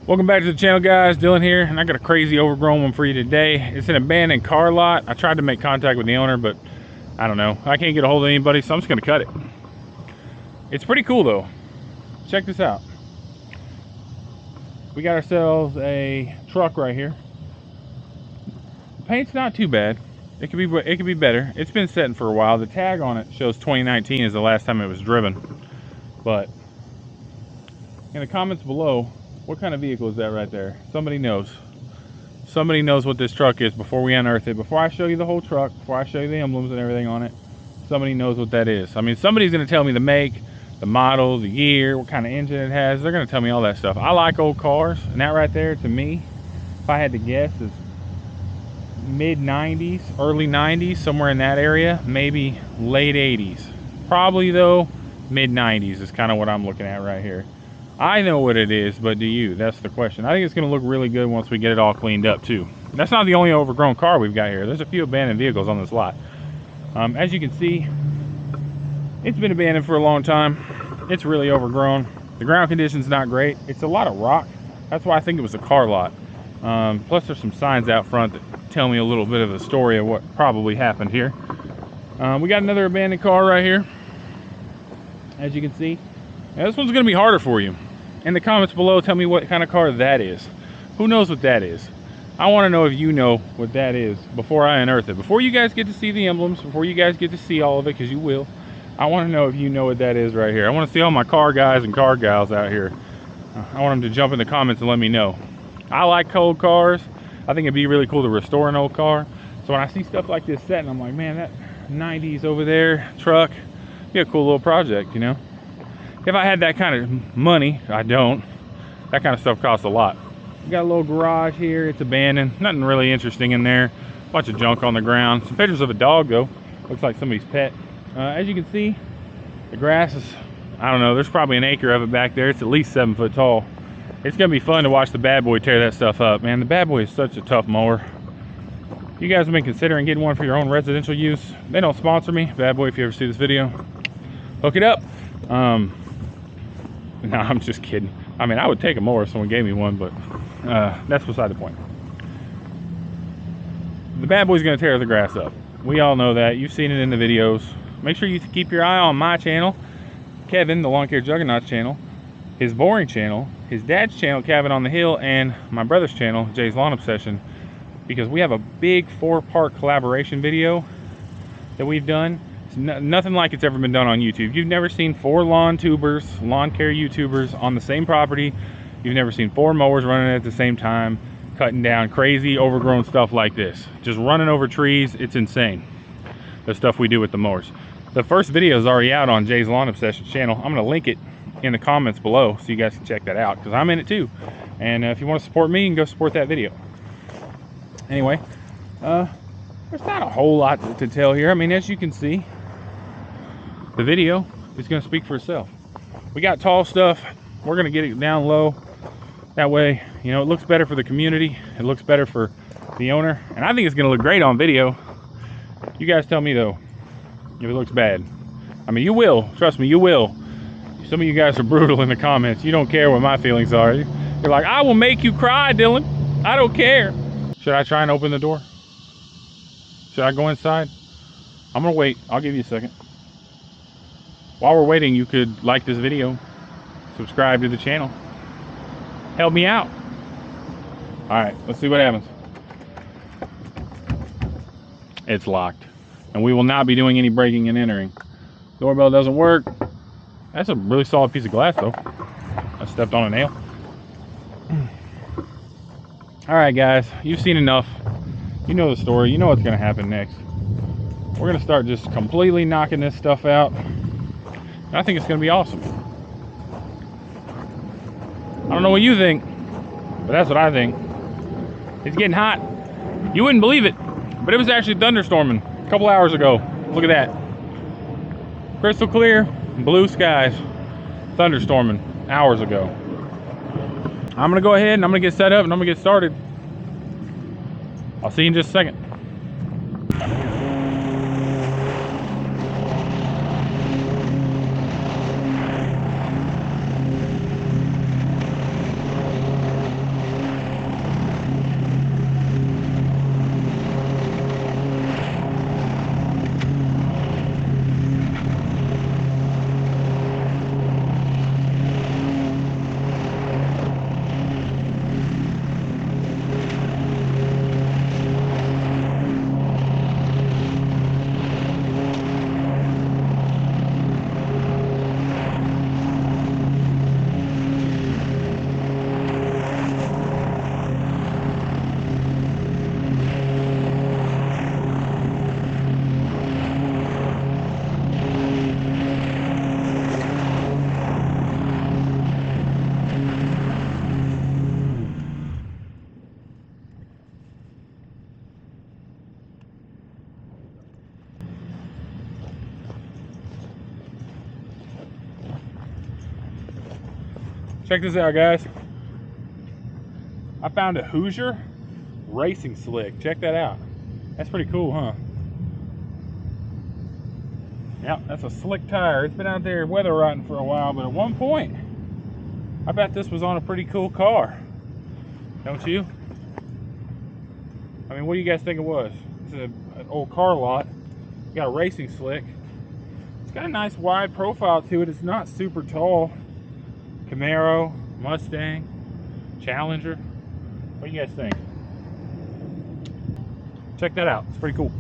Welcome back to the channel, guys. Dylan here, and I got a crazy overgrown one for you today. It's an abandoned car lot. I tried to make contact with the owner, but I don't know. I can't get a hold of anybody, so I'm just gonna cut it. It's pretty cool though. Check this out. We got ourselves a truck right here. The paint's not too bad. It could be better. It's been sitting for a while. The tag on it shows 2019 is the last time it was driven. But in the comments below, what kind of vehicle is that right there? Somebody knows. Somebody knows what this truck is before we unearth it. Before I show you the whole truck, before I show you the emblems and everything on it, somebody knows what that is. I mean, somebody's going to tell me the make, the model, the year, what kind of engine it has. They're going to tell me all that stuff. I like old cars, and that right there, to me, if I had to guess, is mid-90s, early 90s, somewhere in that area, maybe late 80s. Probably, though, mid-90s is kind of what I'm looking at right here. I know what it is, but do you? That's the question. I think it's going to look really good once we get it all cleaned up, too. That's not the only overgrown car we've got here. There's a few abandoned vehicles on this lot. As you can see, it's been abandoned for a long time. It's really overgrown. The ground condition's not great. It's a lot of rock. That's why I think it was a car lot. Plus, there's some signs out front that tell me a little bit of the story of what probably happened here. We got another abandoned car right here, as you can see. Now, this one's going to be harder for you. In the comments below, tell me what kind of car that is. Who knows what that is? I want to know if you know what that is before I unearth it. Before you guys get to see the emblems, before you guys get to see all of it, because you will, I want to know if you know what that is right here. I want to see all my car guys and car gals out here. I want them to jump in the comments and let me know. I like old cars. I think it'd be really cool to restore an old car. So when I see stuff like this set, I'm like, man, that 90s over there truck, be a cool little project, you know? If I had that kind of money, I don't. That kind of stuff costs a lot. We got a little garage here. It's abandoned. Nothing really interesting in there. Bunch of junk on the ground. Some pictures of a dog, though. Looks like somebody's pet. As you can see, the grass is, I don't know, there's probably an acre of it back there. It's at least 7 foot tall. It's going to be fun to watch the Bad Boy tear that stuff up. Man, the Bad Boy is such a tough mower. You guys have been considering getting one for your own residential use. They don't sponsor me. Bad Boy, if you ever see this video, hook it up. No, I'm just kidding. I mean, I would take a mower if someone gave me one, but that's beside the point. The Bad Boy's going to tear the grass up. We all know that. You've seen it in the videos. Make sure you keep your eye on my channel, Kevin, the Lawn Care Juggernaut's channel, his boring channel, his dad's channel, Cabin on the Hill, and my brother's channel, Jay's Lawn Obsession, because we have a big 4-part collaboration video that we've done. Nothing like it's ever been done on YouTube. You've never seen 4 lawn tubers, lawn care YouTubers on the same property. You've never seen 4 mowers running at the same time, cutting down crazy overgrown stuff like this. Just running over trees. It's insane, the stuff we do with the mowers. The first video is already out on Jay's Lawn Obsession channel. I'm going to link it in the comments below so you guys can check that out, because I'm in it too. And if you want to support me, you can go support that video. Anyway, there's not a whole lot to tell here. I mean, as you can see, the video is going to speak for itself. We got tall stuff. We're going to get it down low. That way, you know, it looks better for the community. It looks better for the owner. And I think it's going to look great on video. You guys tell me, though, if it looks bad. I mean, you will. Trust me, you will. Some of you guys are brutal in the comments. You don't care what my feelings are. You're like, I will make you cry, Dylan. I don't care. Should I try and open the door? Should I go inside? I'm going to wait. I'll give you a second. While we're waiting, you could like this video, subscribe to the channel, help me out. All right, let's see what happens. It's locked, and we will not be doing any breaking and entering. Doorbell doesn't work. That's a really solid piece of glass, though. I stepped on a nail. All right, guys, you've seen enough. You know the story. You know what's going to happen next. We're going to start just completely knocking this stuff out. I think it's going to be awesome. I don't know what you think, but that's what I think. It's getting hot. You wouldn't believe it, but it was actually thunderstorming a couple hours ago. Look at that. Crystal clear, blue skies, thunderstorming hours ago. I'm going to go ahead and I'm going to get set up and I'm going to get started. I'll see you in just a second. Check this out, guys. I found a Hoosier racing slick. Check that out. That's pretty cool, huh? Yep, that's a slick tire. It's been out there weather rotting for a while, but at one point, I bet this was on a pretty cool car. Don't you? I mean, what do you guys think it was? It's an old car lot. Got a racing slick. It's got a nice wide profile to it. It's not super tall. Camaro, Mustang, Challenger. What do you guys think? Check that out. It's pretty cool.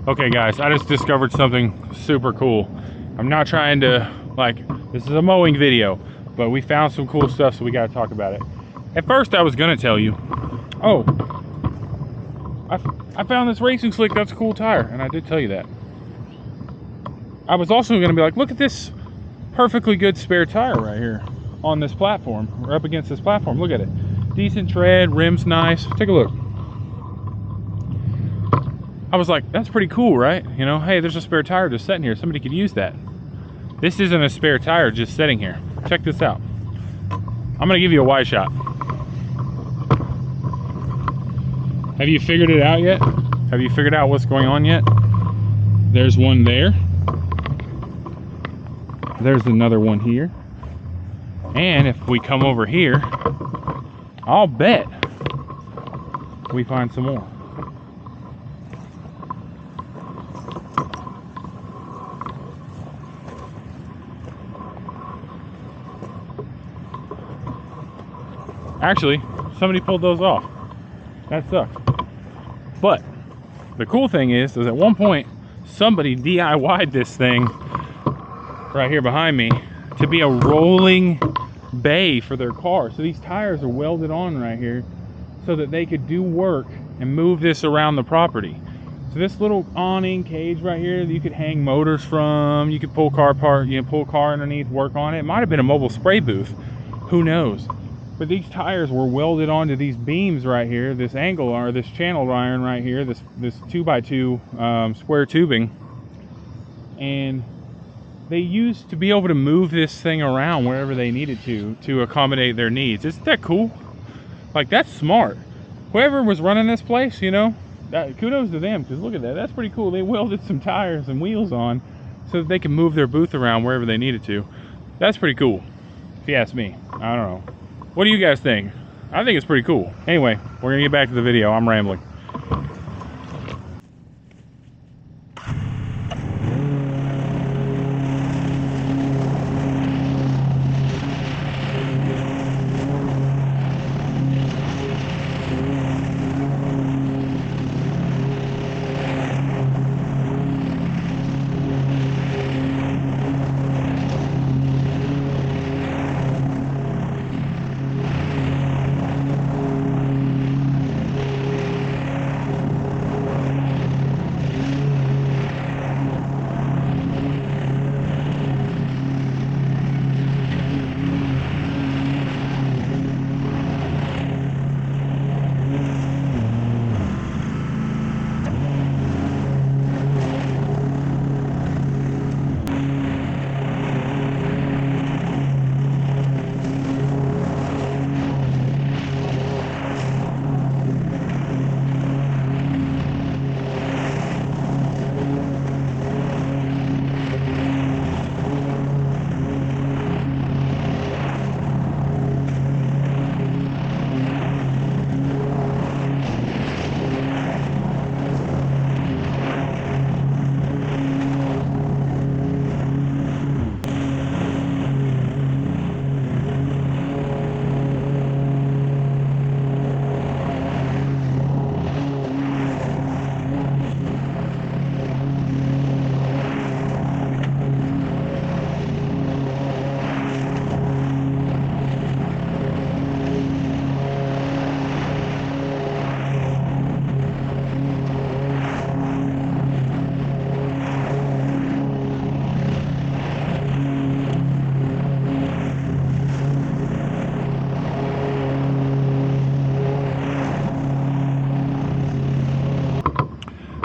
Okay guys, I just discovered something super cool. I'm not trying to, like, this is a mowing video, but we found some cool stuff, so we gotta talk about it. At first I was gonna tell you, oh, I found this racing slick, that's a cool tire, and I did tell you that. I was also gonna be like, look at this perfectly good spare tire right here on this platform, or up against this platform. Look at it. Decent tread, rims nice. Take a look. I was like, that's pretty cool, right? You know, hey, there's a spare tire just sitting here. Somebody could use that. This isn't a spare tire just sitting here. Check this out. I'm gonna give you a wide shot. Have you figured it out yet? Have you figured out what's going on yet? There's one there. There's another one here. And if we come over here, I'll bet we find some more. Actually, somebody pulled those off. That sucks. But the cool thing is at one point, somebody DIY'd this thing right here behind me to be a rolling bay for their car. So these tires are welded on right here so that they could do work and move this around the property. So this little awning cage right here that you could hang motors from, you could pull car apart, you know, pull car underneath, work on it. It might have been a mobile spray booth, who knows? But these tires were welded onto these beams right here, this angle or this channel iron right here, this 2x2 square tubing, and they used to be able to move this thing around wherever they needed to accommodate their needs. Isn't that cool? Like, that's smart. Whoever was running this place, you know, kudos to them, because look at that. That's pretty cool. They welded some tires and wheels on so that they can move their booth around wherever they needed to. That's pretty cool, if you ask me. I don't know. What do you guys think? I think it's pretty cool. Anyway, we're gonna get back to the video. I'm rambling.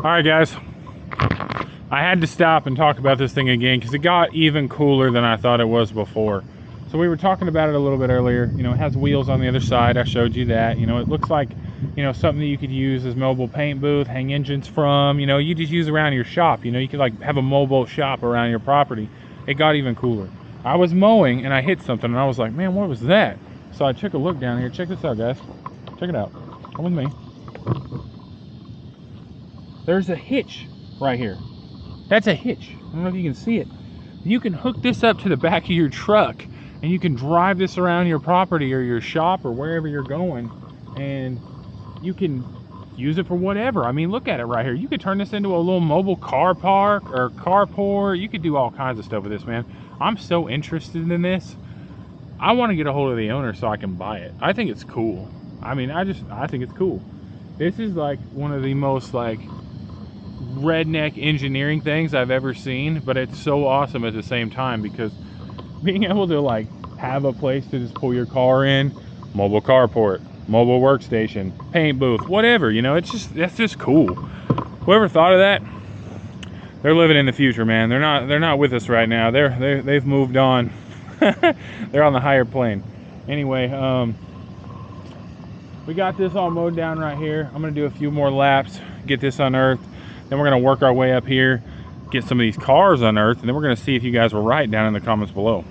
All right, guys. I had to stop and talk about this thing again because it got even cooler than I thought it was before. So we were talking about it a little bit earlier. You know, it has wheels on the other side. I showed you that. You know, it looks like, you know, something that you could use as mobile paint booth, hang engines from. You know, you just use around your shop. You know, you could like have a mobile shop around your property. It got even cooler. I was mowing and I hit something and I was like, man, what was that? So I took a look down here. Check this out, guys. Check it out. Come with me. There's a hitch right here. That's a hitch. I don't know if you can see it. You can hook this up to the back of your truck and you can drive this around your property or your shop or wherever you're going, and you can use it for whatever. I mean, look at it right here. You could turn this into a little mobile car park or carport. You could do all kinds of stuff with this, man. I'm so interested in this. I want to get a hold of the owner so I can buy it. I think it's cool. I mean, I think it's cool. This is like one of the most like redneck engineering things I've ever seen, but it's so awesome at the same time because being able to like have a place to just pull your car in, mobile carport, mobile workstation, paint booth, whatever, you know, it's just, that's just cool. Whoever thought of that, they're living in the future, man. They're not with us right now. They've moved on. They're on the higher plane. Anyway, we got this all mowed down right here. I'm gonna do a few more laps, get this unearthed. Then we're gonna work our way up here, get some of these cars unearthed, and then we're gonna see if you guys were right down in the comments below.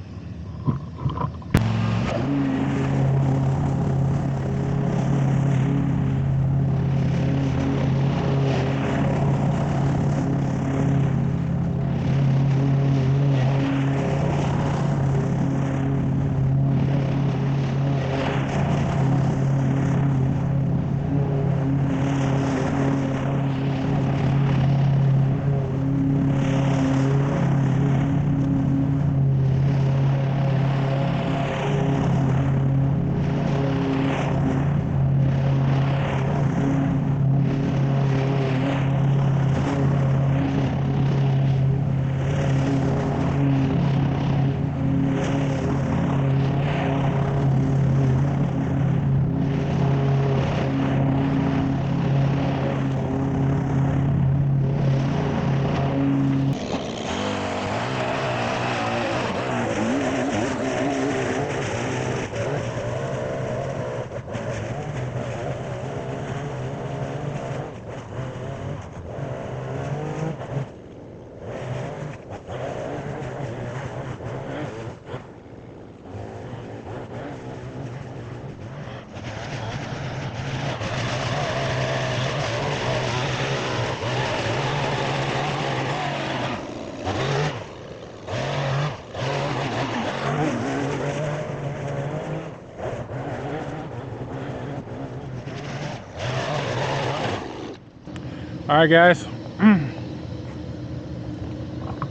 All right, guys.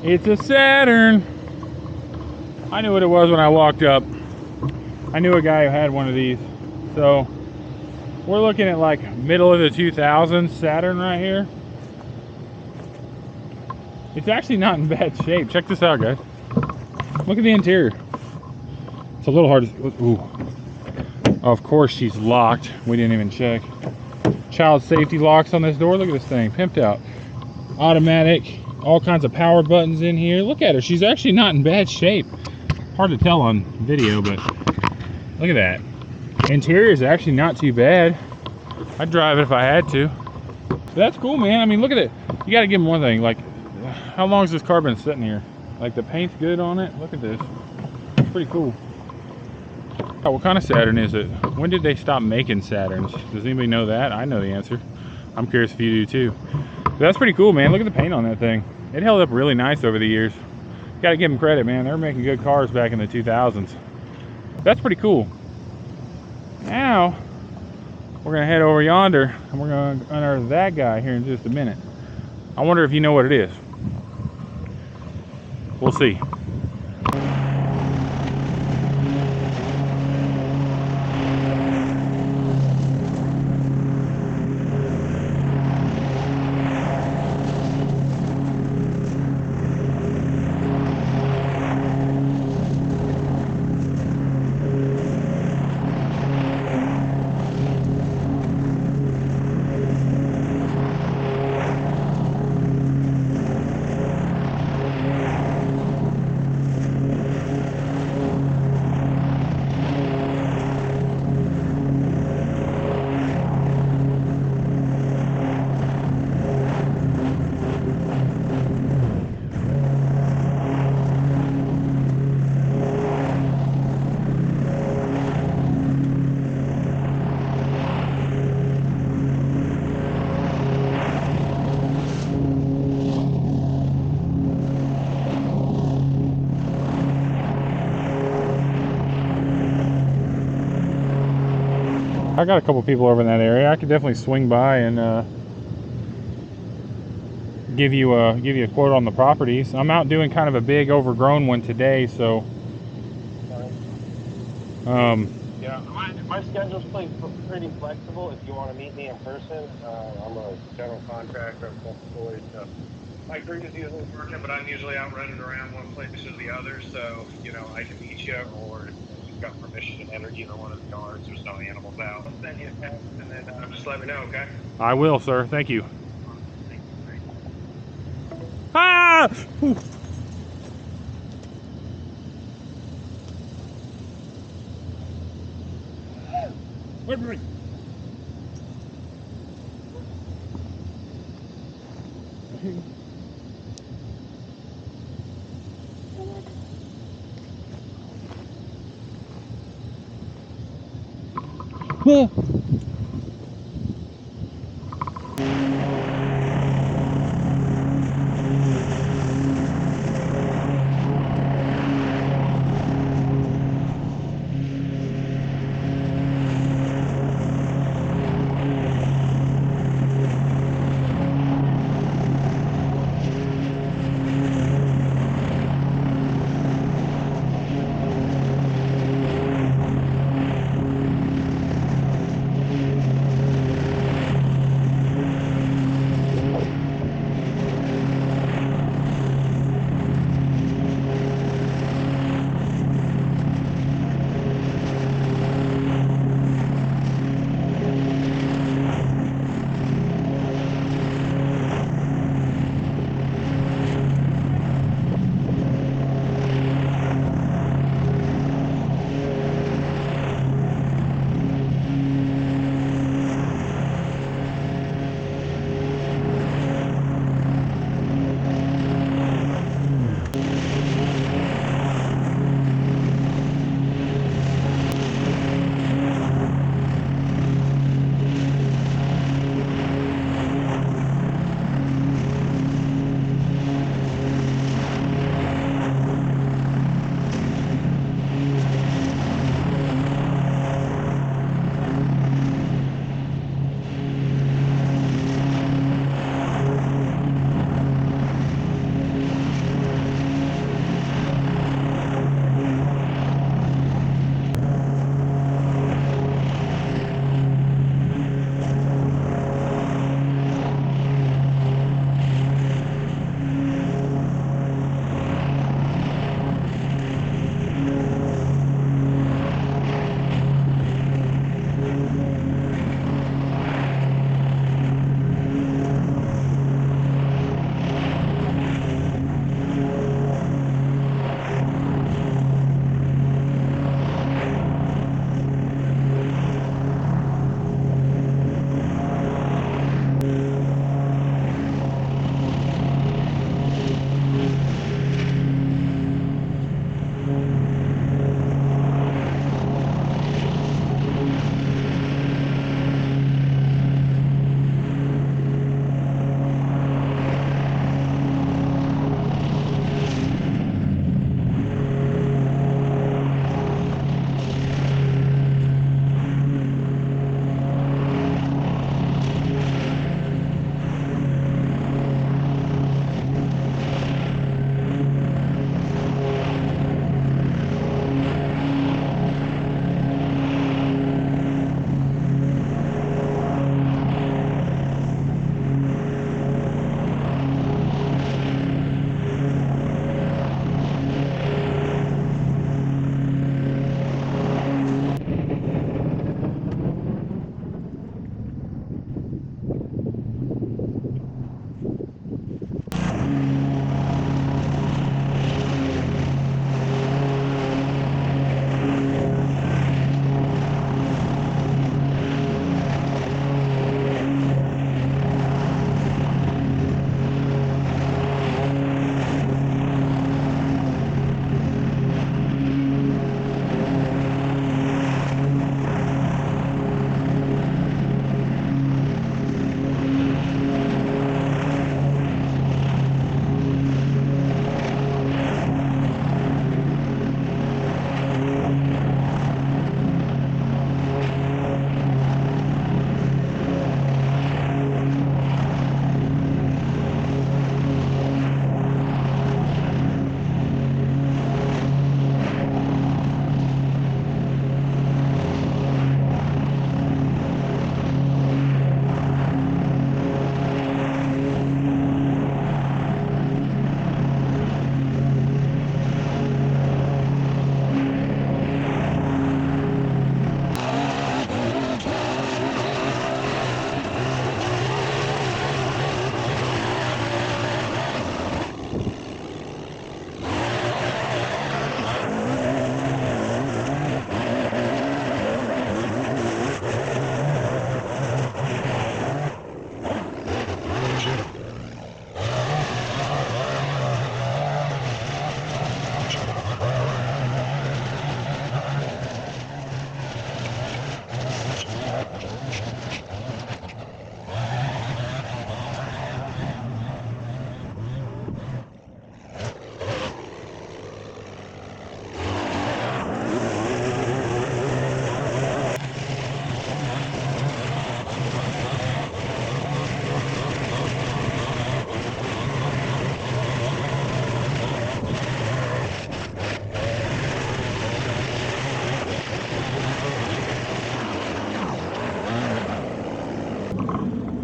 It's a Saturn. I knew what it was when I walked up. I knew a guy who had one of these. So we're looking at like middle of the 2000s Saturn right here. It's actually not in bad shape. Check this out, guys. Look at the interior. It's a little hard to, ooh. Of course she's locked. We didn't even check. Child safety locks on this door. Look at this thing, pimped out. Automatic, all kinds of power buttons in here. Look at her, she's actually not in bad shape. Hard to tell on video, but look at that. Interior is actually not too bad. I'd drive it if I had to. But that's cool, man. I mean, look at it. You gotta give them one thing, like, how long has this car been sitting here? Like, the paint's good on it. Look at this. It's pretty cool. Oh, what kind of Saturn is it? When did they stop making Saturns? Does anybody know that? I know the answer. I'm curious if you do too. But that's pretty cool, man. Look at the paint on that thing. It held up really nice over the years. Gotta give them credit, man. They were making good cars back in the 2000s. That's pretty cool. Now, we're gonna head over yonder and we're gonna unearth that guy here in just a minute. I wonder if you know what it is. We'll see. got a couple people over in that area. I could definitely swing by and give you a quote on the properties. I'm out doing kind of a big overgrown one today, so yeah, my schedule's pretty flexible. If you want to meet me in person, I'm a general contractor. I'm self-employed, so my crew is usually working, but I'm usually out running around one place or the other. So I can meet you, or if you've got permission to enter either one of the yards. There's no animals out. I'll send you a text, and then just let me know, okay? I will, sir. Thank you. Ah! Ooh. Wait, wait. Ah.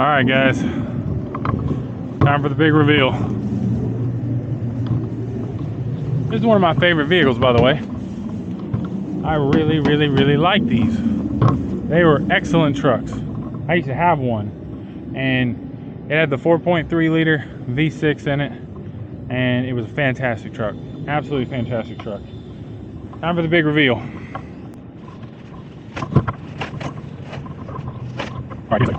All right, guys. Time for the big reveal. This is one of my favorite vehicles, by the way. I really, really, really like these. They were excellent trucks. I used to have one, and it had the 4.3 liter V6 in it, and it was a fantastic truck. Absolutely fantastic truck. Time for the big reveal. All right,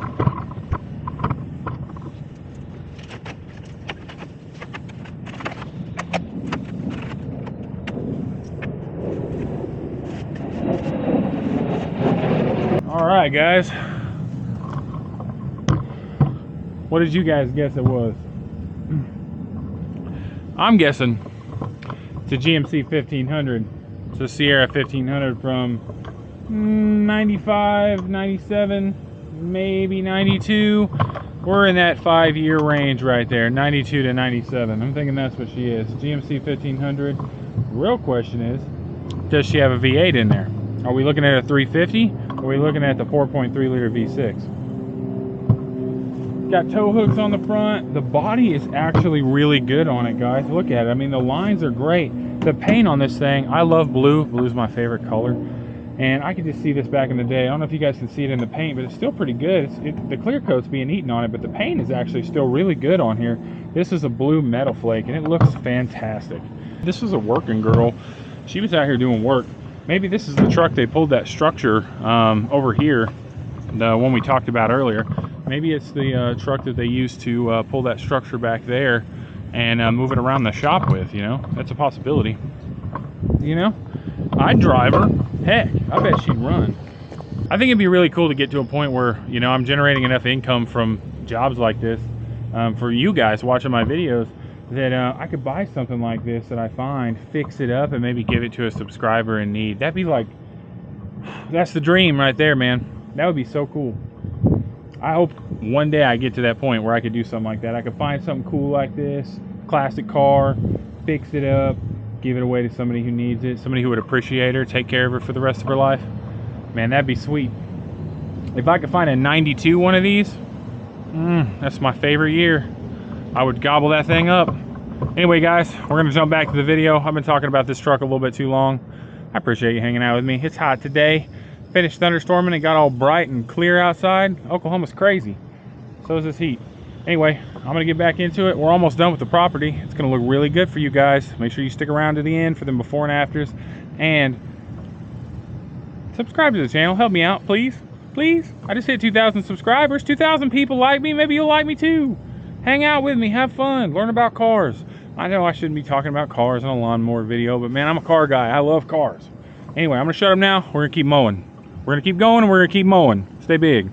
all right, guys. What did you guys guess it was? I'm guessing it's a GMC 1500. It's a Sierra 1500 from 95, 97, maybe 92. We're in that 5-year range right there, 92 to 97. I'm thinking that's what she is. GMC 1500. Real question is, does she have a V8 in there? Are we looking at a 350? Or are we looking at the 4.3 liter V6? Got tow hooks on the front. The body is actually really good on it, guys. Look at it. I mean, the lines are great. The paint on this thing, I love blue. Blue's my favorite color. And I could just see this back in the day. I don't know if you guys can see it in the paint, but it's still pretty good. The clear coat's being eaten on it, but the paint is actually still really good on here. This is a blue metal flake, and it looks fantastic. This was a working girl. She was out here doing work. Maybe this is the truck they pulled that structure over here, the one we talked about earlier. Maybe it's the truck that they used to pull that structure back there and move it around the shop with, you know? That's a possibility. You know? I'd drive her. Heck, I bet she'd run. I think it'd be really cool to get to a point where, you know, I'm generating enough income from jobs like this for you guys watching my videos that I could buy something like this that I find, fix it up, and maybe give it to a subscriber in need. That'd be like, that's the dream right there, man. That would be so cool. I hope one day I get to that point where I could do something like that. I could find something cool like this, classic car, fix it up, give it away to somebody who needs it, somebody who would appreciate her, take care of her for the rest of her life. Man, that'd be sweet. If I could find a 92 one of these, that's my favorite year. I would gobble that thing up. Anyway, guys, we're gonna jump back to the video. I've been talking about this truck a little bit too long. I appreciate you hanging out with me. It's hot today. Finished thunderstorming and got all bright and clear outside. Oklahoma's crazy. So is this heat. Anyway, I'm gonna get back into it. We're almost done with the property. It's gonna look really good for you guys. Make sure you stick around to the end for them before and afters. And subscribe to the channel. Help me out, please. Please. I just hit 2,000 subscribers. 2,000 people like me. Maybe you'll like me too. Hang out with me. Have fun. Learn about cars. I know I shouldn't be talking about cars in a lawnmower video, but man, I'm a car guy. I love cars. Anyway, I'm gonna shut up now. We're gonna keep mowing. We're gonna keep going and we're gonna keep mowing. Stay big.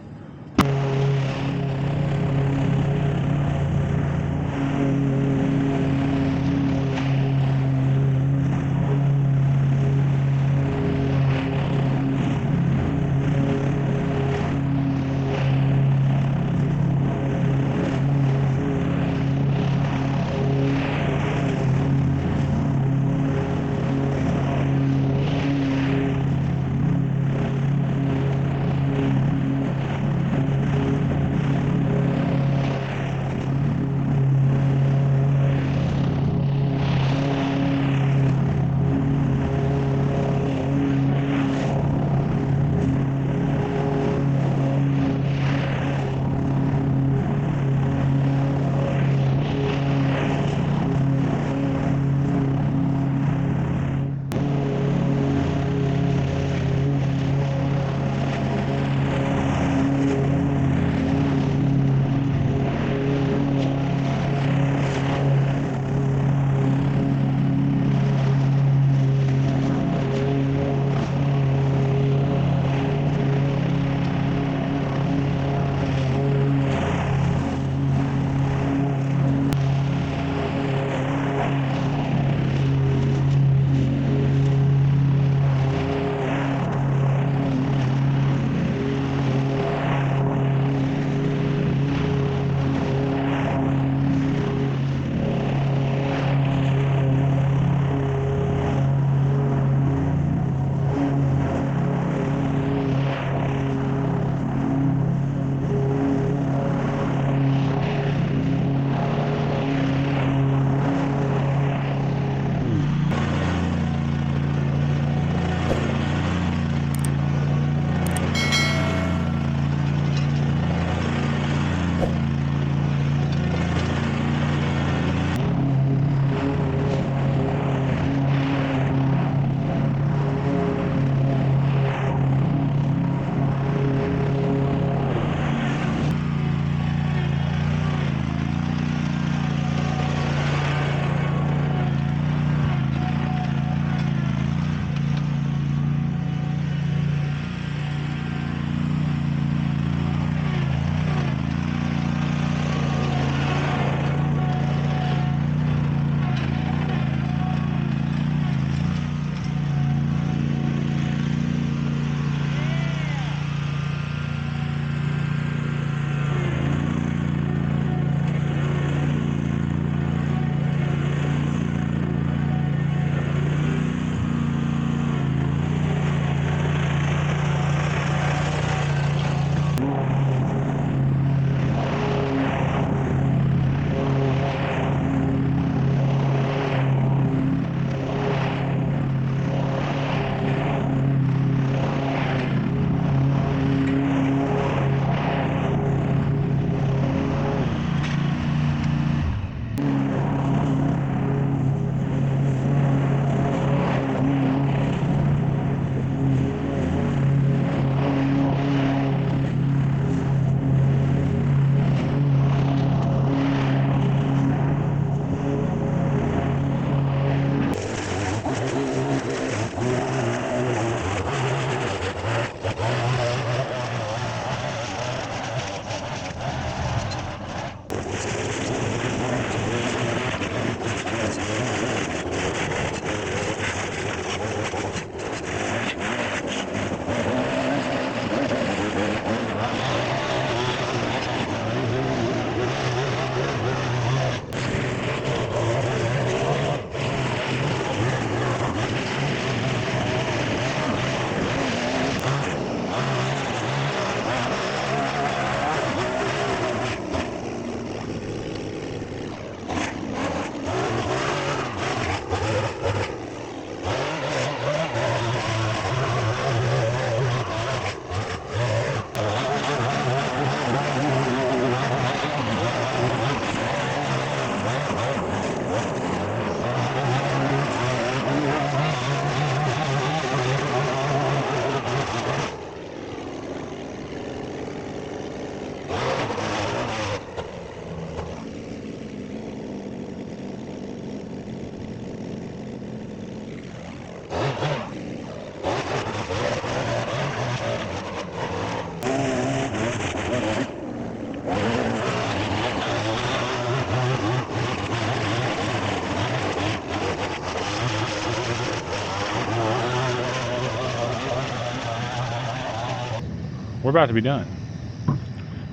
we're about to be done.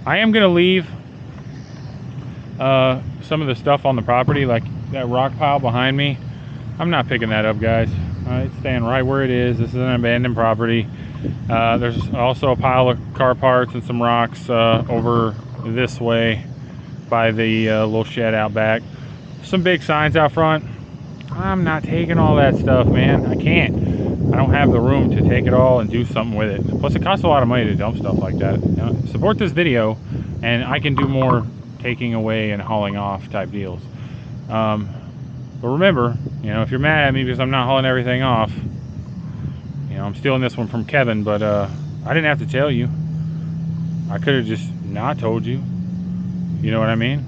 I am gonna leave some of the stuff on the property, like that rock pile behind me. I'm not picking that up, guys. It's staying right where it is. This is an abandoned property. There's also a pile of car parts and some rocks over this way by the little shed out back. Some big signs out front. I'm not taking all that stuff, man. I can't. I don't have the room to take it all and do something with it. Plus, it costs a lot of money to dump stuff like that. You know, support this video, and I can do more taking away and hauling off type deals. But remember, you know, if you're mad at me because I'm not hauling everything off, you know, I'm stealing this one from Kevin, but I didn't have to tell you. I could have just not told you. You know what I mean?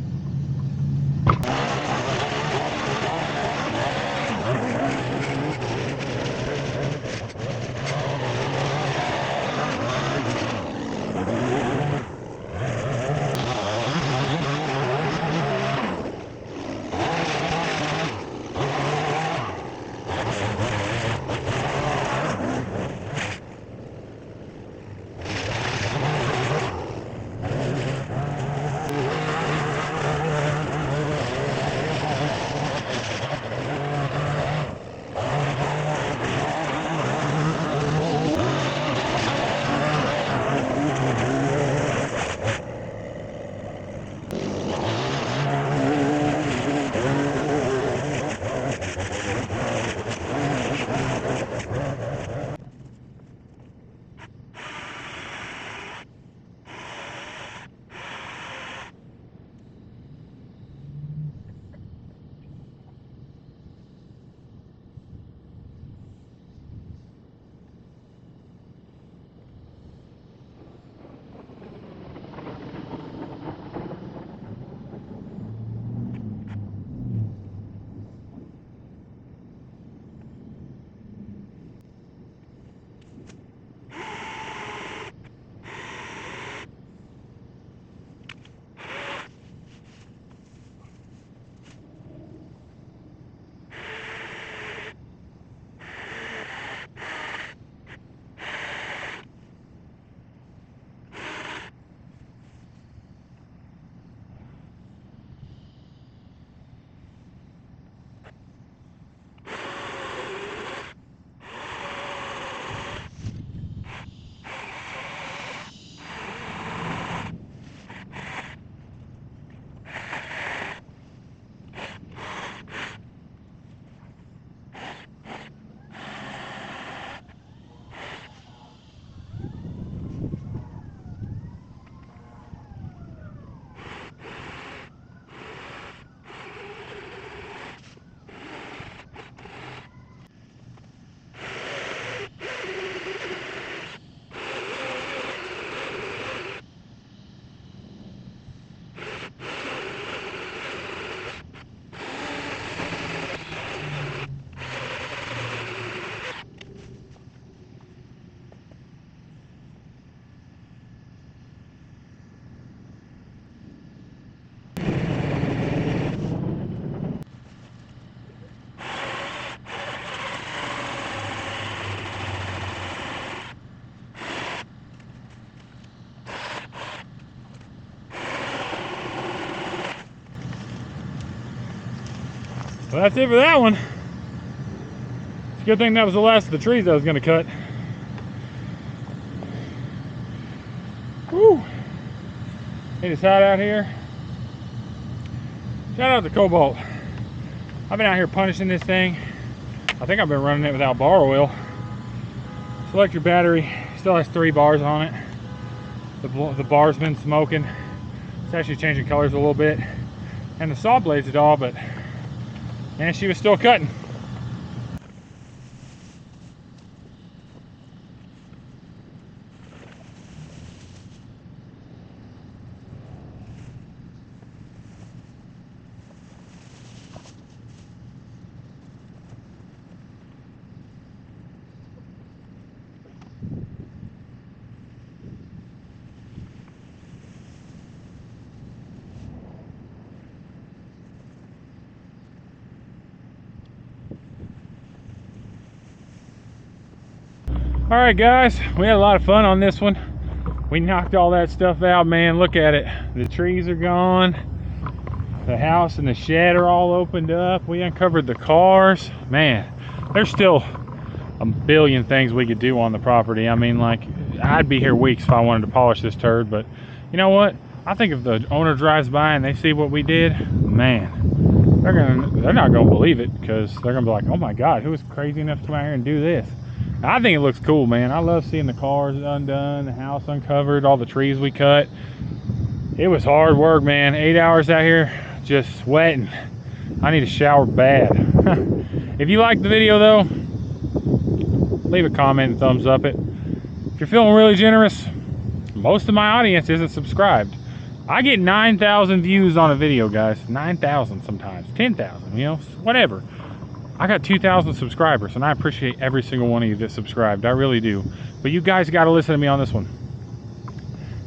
Well, that's it for that one. It's a good thing that was the last of the trees I was going to cut. Whew. It is hot out here. Shout out to Cobalt. I've been out here punishing this thing. I think I've been running it without bar oil. Selectric battery still has 3 bars on it. The bar's been smoking. It's actually changing colors a little bit. And the saw blade's at all, but man, she was still cutting. All right, guys, we had a lot of fun on this one. We knocked all that stuff out, man. Look at it. The trees are gone. The house and the shed are all opened up. We uncovered the cars. Man, there's still a billion things we could do on the property. I mean, like, I'd be here weeks if I wanted to polish this turd, but you know what? I think if the owner drives by and they see what we did, man, they're not gonna believe it, because they're gonna be like, oh my God, who was crazy enough to come out here and do this? I think it looks cool, man. I love seeing the cars undone, the house uncovered, all the trees we cut. It was hard work, man. 8 hours out here just sweating. I need a shower bad. If you liked the video though, leave a comment and thumbs up it. If you're feeling really generous, most of my audience isn't subscribed. I get 9,000 views on a video, guys. 9,000 sometimes, 10,000, you know, whatever. I got 2,000 subscribers, and I appreciate every single one of you that subscribed. I really do. But you guys got to listen to me on this one.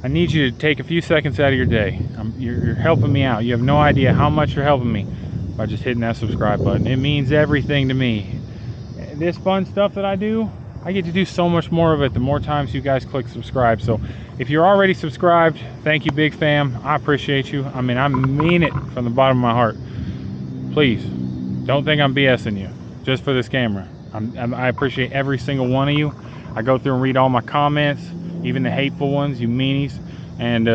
I need you to take a few seconds out of your day. You're helping me out. You have no idea how much you're helping me by just hitting that subscribe button. It means everything to me. This fun stuff that I do, I get to do so much more of it the more times you guys click subscribe. So if you're already subscribed, thank you, big fam. I appreciate you. I mean, I mean it from the bottom of my heart. Please don't think I'm BSing you just for this camera. I appreciate every single one of you. I go through and read all my comments, even the hateful ones, you meanies. And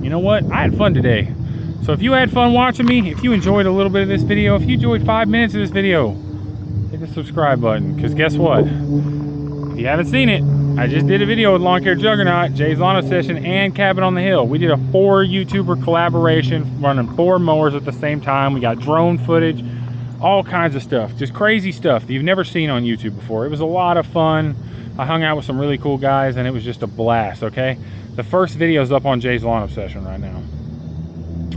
you know what? I had fun today. So if you had fun watching me, if you enjoyed a little bit of this video, if you enjoyed 5 minutes of this video, hit the subscribe button, because guess what? If you haven't seen it, I just did a video with Lawn Care Juggernaut, Jay's Lawn Obsession, and Cabin on the Hill. We did a 4 YouTuber collaboration, running 4 mowers at the same time. We got drone footage, all kinds of stuff, just crazy stuff that you've never seen on YouTube before. It was a lot of fun. I hung out with some really cool guys, and it was just a blast, okay? The first video is up on Jay's Lawn Obsession right now.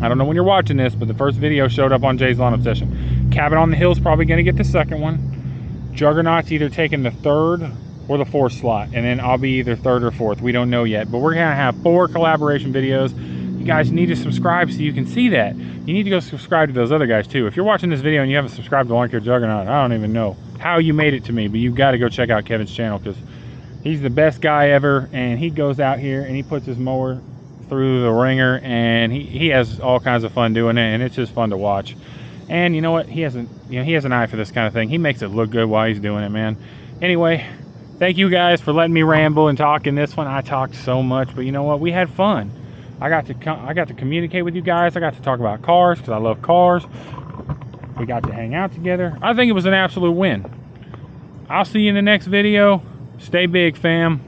I don't know when you're watching this, but the first video showed up on Jay's Lawn Obsession. Cabin on the Hill is probably going to get the second one. Juggernaut's either taking the 3rd or the 4th slot, and then I'll be either 3rd or 4th. We don't know yet, but we're going to have 4 collaboration videos. You guys need to subscribe so you can see that. You need to go subscribe to those other guys too. If you're watching this video and you haven't subscribed to Lawn Care Juggernaut, I don't even know how you made it to me, but you've got to go check out Kevin's channel, because he's the best guy ever, and he goes out here and he puts his mower through the ringer, and he has all kinds of fun doing it, and it's just fun to watch. And you know what? He has an eye for this kind of thing. He makes it look good while he's doing it, man. Anyway, thank you guys for letting me ramble and talk in this one. I talked so much, but you know what? We had fun. I got to communicate with you guys. I got to talk about cars, because I love cars. We got to hang out together. I think it was an absolute win. I'll see you in the next video. Stay big, fam.